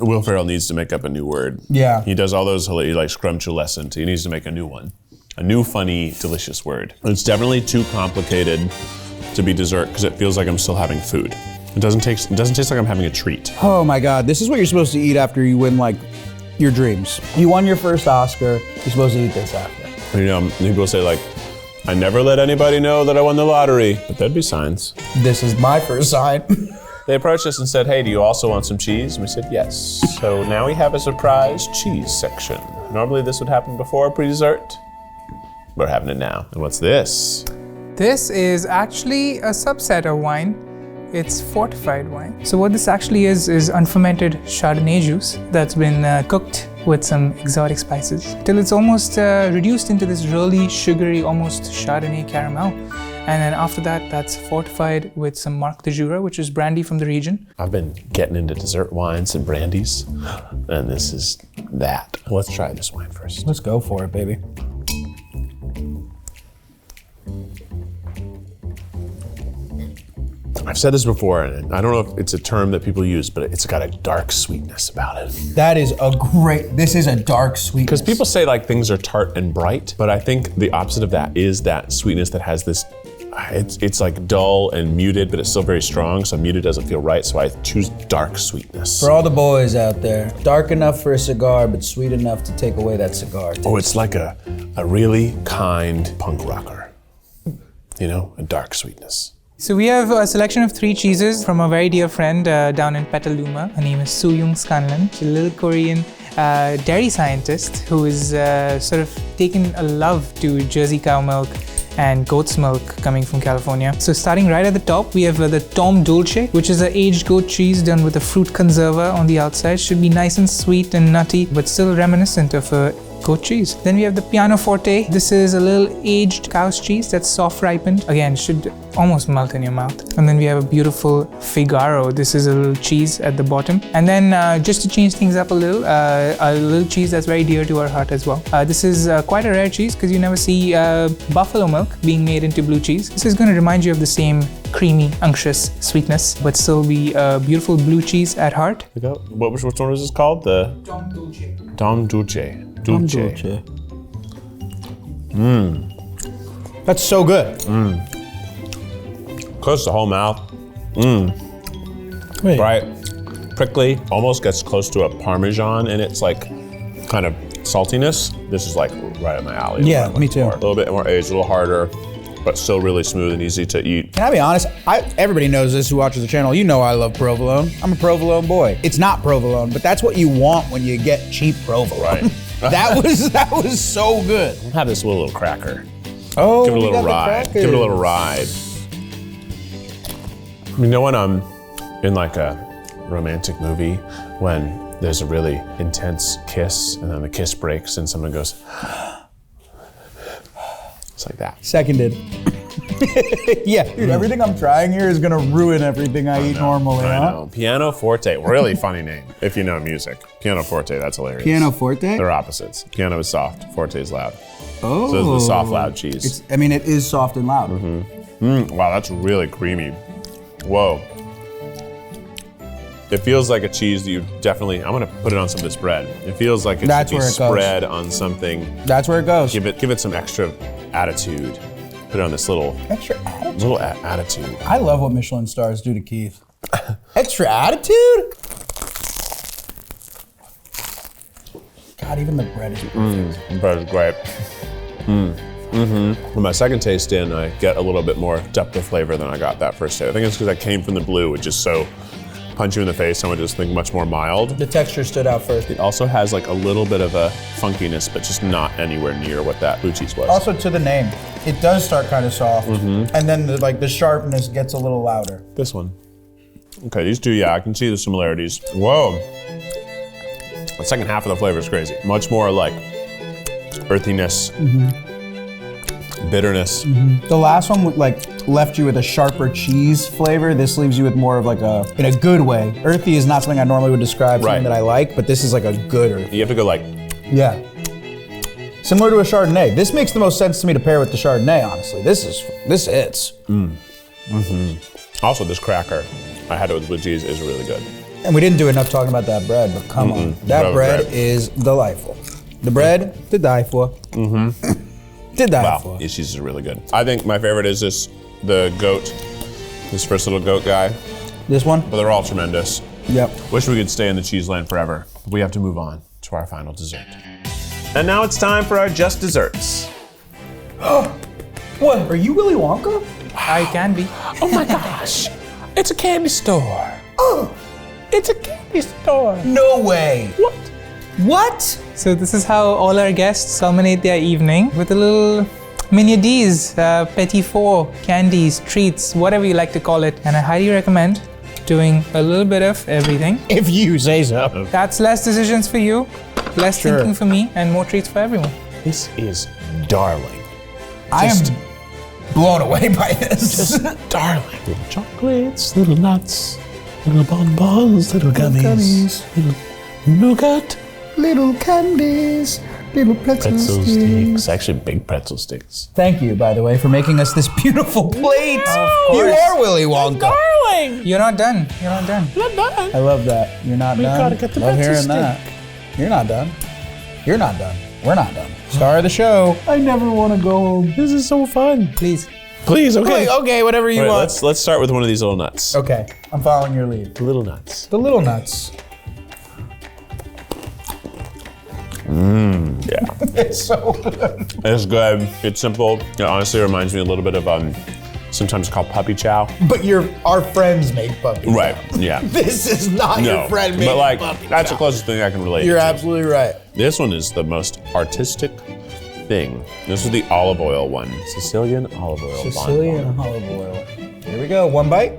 Will Ferrell needs to make up a new word. Yeah. He does all those like scrumptulescent. He needs to make a new one, a new funny, delicious word. It's definitely too complicated to be dessert because it feels like I'm still having food. It doesn't taste like I'm having a treat. Oh my God, this is what you're supposed to eat after you win like your dreams. You won your first Oscar. You're supposed to eat this after. You know, people say like, I never let anybody know that I won the lottery, but there'd be signs. This is my first sign. They approached us and said, hey, do you also want some cheese? And we said, yes. So now we have a surprise cheese section. Normally this would happen before pre-dessert. We're having it now. And what's this? This is actually a subset of wine. It's fortified wine. So what this actually is unfermented Chardonnay juice that's been cooked with some exotic spices till it's almost reduced into this really sugary, almost Chardonnay caramel. And then after that, that's fortified with some Marc de Jura, which is brandy from the region. I've been getting into dessert wines and brandies, and this is that. Let's try this wine first. Let's go for it, baby. I've said this before, and I don't know if it's a term that people use, but it's got a dark sweetness about it. This is a dark sweetness. Because people say like things are tart and bright, but I think the opposite of that is that sweetness that has this, it's like dull and muted, but it's still very strong, so muted doesn't feel right, so I choose dark sweetness. For all the boys out there, dark enough for a cigar, but sweet enough to take away that cigar taste. Oh, it's like a really kind punk rocker. You know, a dark sweetness. So we have a selection of 3 cheeses from a very dear friend down in Petaluma. Her name is Soo-Young Scanlon. She's a little Korean dairy scientist who is sort of taken a love to Jersey cow milk and goat's milk coming from California. So starting right at the top, we have the Tom Dolce, which is an aged goat cheese done with a fruit conserva on the outside. Should be nice and sweet and nutty, but still reminiscent of a goat cheese. Then we have the Piano Forte. This is a little aged cow's cheese that's soft ripened. Again, should almost melt in your mouth. And then we have a beautiful Figaro. This is a little cheese at the bottom. And then just to change things up a little cheese that's very dear to our heart as well. This is quite a rare cheese because you never see buffalo milk being made into blue cheese. This is going to remind you of the same creamy, unctuous sweetness, but still be a beautiful blue cheese at heart. Which one was this called? The Tom Dolce. Tom Dolce. Dolce. That's so good. Close the whole mouth. Wait. Right, prickly, almost gets close to a Parmesan in its like kind of saltiness. This is like right up my alley. Yeah, me too. A little bit more aged, a little harder, but still really smooth and easy to eat. Can I be honest? Everybody knows this who watches the channel. You know I love provolone. I'm a provolone boy. It's not provolone, but that's what you want when you get cheap provolone. Right. that was so good. Have this little cracker. Oh, Give it a we little got the ride. Give it a little ride. You know when I'm in like a romantic movie when there's a really intense kiss and then the kiss breaks and someone goes, it's like that. Seconded. Yeah, dude, everything I'm trying here is gonna ruin everything I eat normally, I huh? know. Piano Forte, really funny name if you know music. Piano Forte, that's hilarious. Piano Forte? They're opposites. Piano is soft, Forte is loud. Oh. So it's the soft, loud cheese. It is soft and loud. Wow, that's really creamy. Whoa. It feels like a cheese that you definitely, I'm gonna put it on some of this bread. It feels like it That's should be where it goes. spread on something. That's where it goes. Give it some extra attitude. Put it on this little attitude. I love what Michelin stars do to Keith. Extra attitude? God, even the bread is perfect. Bread is great. With my second taste in, I get a little bit more depth of flavor than I got that first taste. I think it's because I came from the blue, which is so punch you in the face. I would just think much more mild. The texture stood out first. It also has like a little bit of a funkiness, but just not anywhere near what that blue cheese was. Also to the name, it does start kind of soft, and then the sharpness gets a little louder. This one. Okay, these two, yeah, I can see the similarities. Whoa. The second half of the flavor is crazy. Much more like earthiness, bitterness. The last one left you with a sharper cheese flavor. This leaves you with more of like in a good way. Earthy is not something I normally would describe something that I like, but this is like a good earthy. You have to go like, yeah. Similar to a Chardonnay. This makes the most sense to me to pair with the Chardonnay, honestly. This hits. Also this cracker, I had it with blue cheese, is really good. And we didn't do enough talking about that bread, but come on. That bread is delightful. The bread, to die for. To die for. These cheeses are really good. I think my favorite is the goat, this first little goat guy. This one? But they're all tremendous. Yep. Wish we could stay in the cheese land forever. We have to move on to our final dessert. And now it's time for our just desserts. What, are you Willy Wonka? I can be. Oh my gosh. It's a candy store. Oh, it's a candy store. No way. What? So this is how all our guests culminate their evening with a little miniadies, petit four, candies, treats, whatever you like to call it. And I highly recommend doing a little bit of everything. If you say so. That's less decisions for you, less thinking for me, and more treats for everyone. This is darling. I am blown away by this. Just darling. Little chocolates, little nuts, little bonbons, little gummies, little nougat. Little candies, little pretzel sticks. Actually, big pretzel sticks. Thank you, by the way, for making us this beautiful plate. You are Willy Wonka. Darling! You're not done. You're not done. I love that. You're not done. Gotta get the love pretzel hearing stick. that. You're not done. You're not done. We're not done. Star of the show. I never want to go home. This is so fun. Please. Please, okay. Okay, whatever you All right, want. let's start with one of these little nuts. Okay, I'm following your lead. The little nuts. The little nuts. Yeah. It's so good. It's good. It's simple. It honestly reminds me a little bit of sometimes called puppy chow. But our friends make puppy. Right. Yeah. This is not your friend making but like puppy that's chow. the closest thing I can relate. You're to. absolutely right. This one is the most artistic thing. This is the olive oil one. Sicilian olive oil. Sicilian olive oil. Here we go. One bite.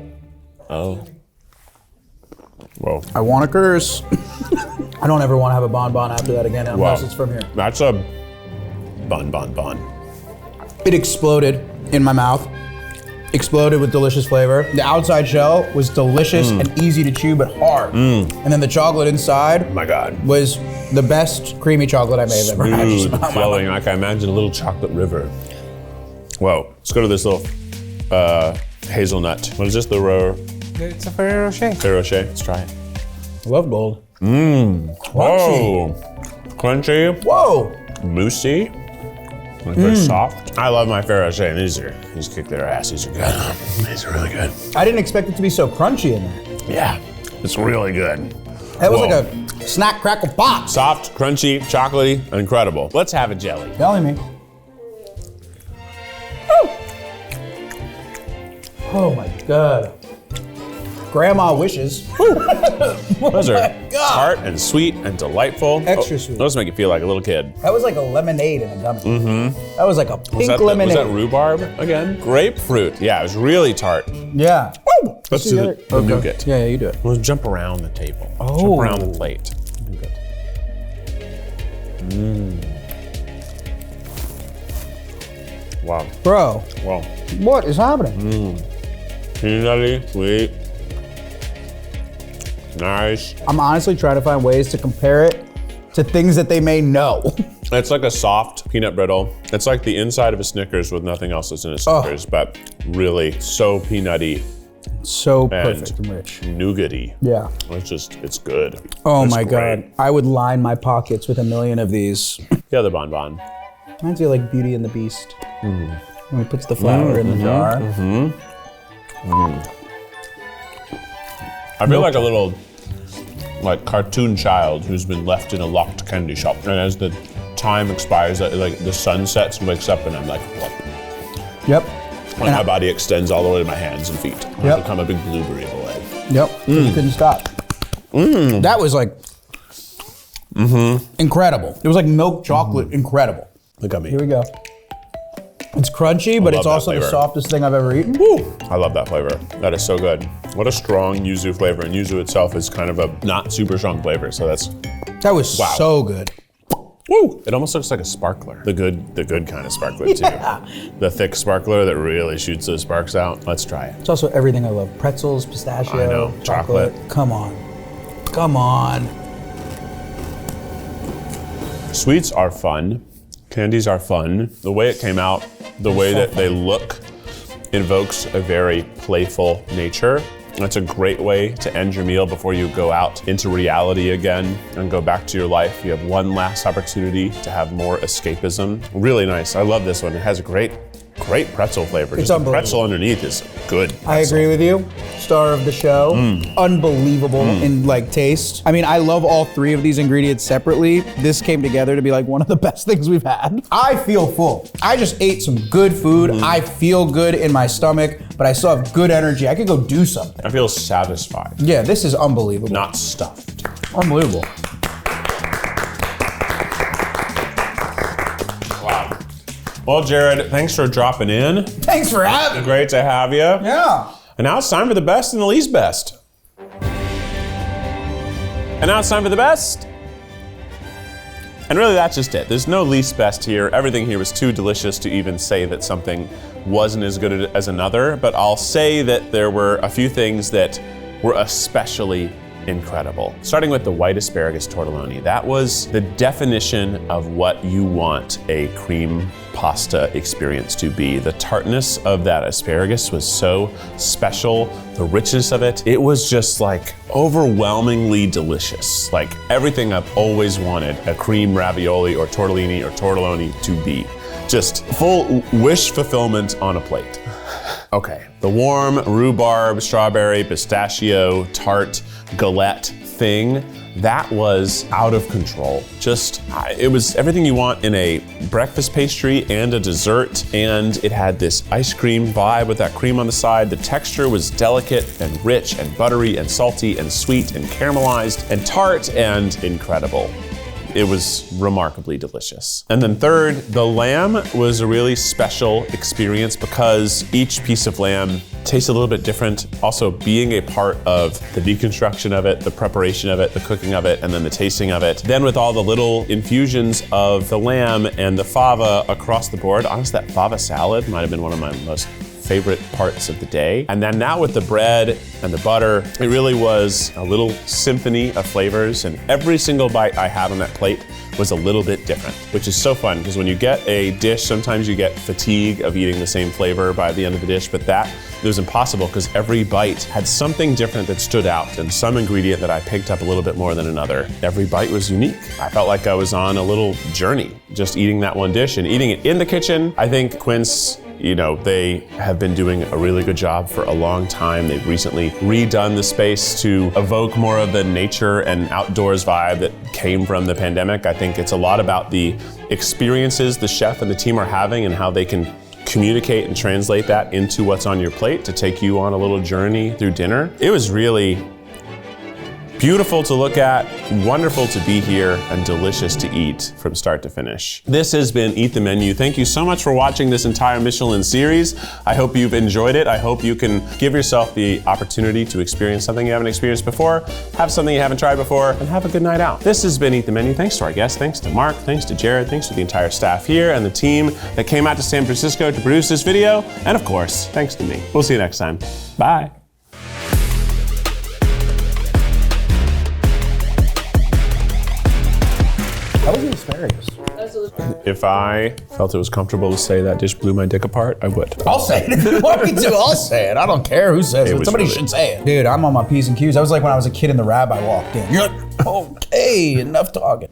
Oh. Whoa. I want to curse. I don't ever want to have a bonbon after that again unless it's from here. That's a bon. It exploded in my mouth. Exploded with delicious flavor. The outside shell was delicious and easy to chew, but hard. And then the chocolate inside Oh my God. was the best creamy chocolate I may have ever had. Just Smooth, about my flowing, like I imagine a little chocolate river. Whoa. Let's go to this little hazelnut. What is this? The It's a Ferrero Rocher. Ferrero Rocher. Let's try it. I love gold. Whoa. Crunchy. Whoa. Moosey. Like very soft. I love my Ferrero Rocher. These kick their ass. These are good. These are really good. I didn't expect it to be so crunchy in there. Yeah. It's really good. That was Whoa. like a snack crackle pop. Soft, crunchy, chocolatey, incredible. Let's have a jelly. Telling me. Oh my God. Grandma wishes. Those are tart and sweet and delightful. Extra sweet. Those make you feel like a little kid. That was like a lemonade in a gummy. Mm-hmm. That was like a pink lemonade. Was that rhubarb again? Grapefruit. Yeah, it was really tart. Yeah. Let's do the nougat. Yeah, you do it. Let's jump around the table. Oh. Jump around the plate. Nougat. Wow. Bro, Wow. what is happening? Peanutty, sweet. Nice. I'm honestly trying to find ways to compare it to things that they may know. It's like a soft peanut brittle. It's like the inside of a Snickers with nothing else that's in a Snickers, but really so peanutty So and perfect and rich. nougaty. Yeah. It's good. Oh It's my great. God. I would line my pockets with 1,000,000 of these. The other bonbon. Reminds me of like Beauty and the Beast. When he puts the flour in the jar. I feel like a little cartoon child who's been left in a locked candy shop. And as the time expires, like the sun sets and wakes up and I'm like, what? Yep. And my body extends all the way to my hands and feet. I Yep. become a big blueberry boy. Yep. You couldn't stop. That was like incredible. It was like milk chocolate, incredible. Look at me. Here we go. It's crunchy, but love it's that also the flavor. softest thing I've ever eaten. I love that flavor. That is so good. What a strong yuzu flavor. And yuzu itself is kind of a not super strong flavor. So that's, That was Wow. so good. woo! It almost looks like a sparkler. The good kind of sparkler too. Yeah. The thick sparkler that really shoots those sparks out. Let's try it. It's also everything I love. Pretzels, pistachio, I know. Chocolate. Come on. Come on. Sweets are fun. Candies are fun. The way it came out, the way that they look, invokes a very playful nature. That's a great way to end your meal before you go out into reality again and go back to your life. You have one last opportunity to have more escapism. Really nice. I love this one. It has a great pretzel flavor. It's Just the unbelievable. pretzel underneath is good. I pretzel. agree with you. Star of the show. Unbelievable in like taste. I mean, I love all three of these ingredients separately. This came together to be like one of the best things we've had. I feel full. I just ate some good food. I feel good in my stomach. but I still have good energy. I could go do something. I feel satisfied. Yeah, this is unbelievable. Not stuffed. Unbelievable. Wow. Well, Jared, thanks for dropping in. Thanks for having me. Great to have you. Yeah. And now it's time for the best and the least best. And now it's time for the best. And really, that's just it. There's no least best here. Everything here was too delicious to even say that something wasn't as good as another. But I'll say that there were a few things that were especially incredible. Starting with the white asparagus tortelloni. That was the definition of what you want a cream pasta experience to be. The tartness of that asparagus was so special. The richness of it, it was just like overwhelmingly delicious. Like everything I've always wanted a cream ravioli or tortellini or tortelloni to be. Just full wish fulfillment on a plate. Okay, the warm rhubarb, strawberry, pistachio, tart, galette thing, that was out of control. Just, it was everything you want in a breakfast pastry and a dessert, and it had this ice cream vibe with that cream on the side. The texture was delicate and rich and buttery and salty and sweet and caramelized and tart and incredible. It was remarkably delicious. And then third, the lamb was a really special experience because each piece of lamb tastes a little bit different. Also being a part of the deconstruction of it, the preparation of it, the cooking of it, and then the tasting of it. Then with all the little infusions of the lamb and the fava across the board, honestly, that fava salad might have been one of my most favorite parts of the day. And then now with the bread and the butter, it really was a little symphony of flavors, and every single bite I had on that plate was a little bit different, which is so fun because when you get a dish, sometimes you get fatigue of eating the same flavor by the end of the dish, but that it was impossible because every bite had something different that stood out and some ingredient that I picked up a little bit more than another. Every bite was unique. I felt like I was on a little journey just eating that one dish and eating it in the kitchen. I think Quince, you know, they have been doing a really good job for a long time. They've recently redone the space to evoke more of the nature and outdoors vibe that came from the pandemic. I think it's a lot about the experiences the chef and the team are having and how they can communicate and translate that into what's on your plate to take you on a little journey through dinner. It was really beautiful to look at, wonderful to be here, and delicious to eat from start to finish. This has been Eat the Menu. Thank you so much for watching this entire Michelin series. I hope you've enjoyed it. I hope you can give yourself the opportunity to experience something you haven't experienced before, have something you haven't tried before, and have a good night out. This has been Eat the Menu. Thanks to our guests, thanks to Mark, thanks to Jared, thanks to the entire staff here and the team that came out to San Francisco to produce this video, and of course, thanks to me. We'll see you next time. Bye. That was the asparagus. If I felt it was comfortable to say that dish blew my dick apart, I would. I'll say it if you want me to. I'll say it. I don't care who says it. Somebody should say it. Dude, I'm on my P's and Q's. I was like when I was a kid and the rabbi walked in. You're like, okay, enough talking.